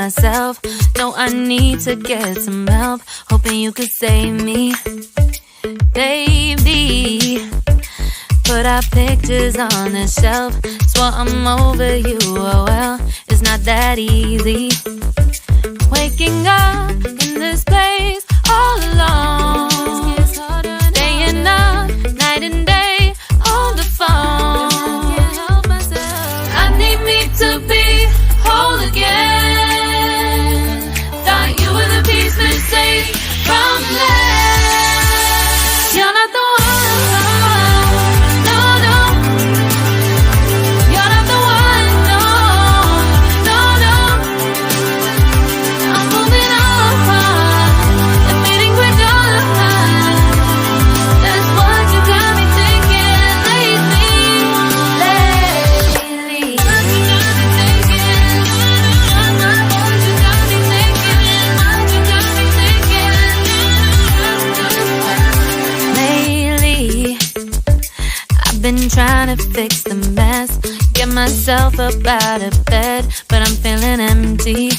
myself. No, I need to get some help. Hoping you could save me, baby. Put our pictures on the shelf. Swore I'm over you, oh well, it's not that easy. Waking up in this place all alone, staying up night and day on the phone. I need me to be whole again. Thought you were the piece missing from last. You're not the one. Been trying to fix the mess, get myself up out of bed, but I'm feeling empty.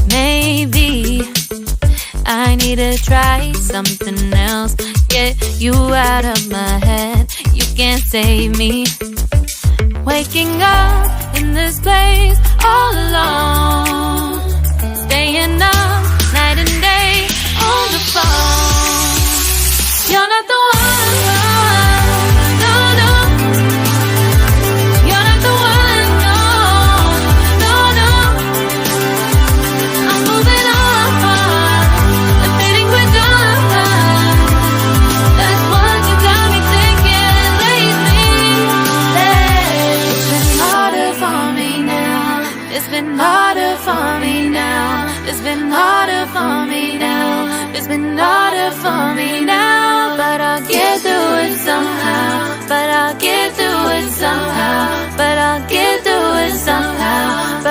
Maybe I need to try something else. Get you out of my head, you can't save me. Waking up in this place all alone, staying up night and day on the phone. You're not the one. It's been harder for me now. It's been harder for me now. It's been harder for me now. But I'll get through it somehow. But I'll get through it somehow. But I'll get through it somehow.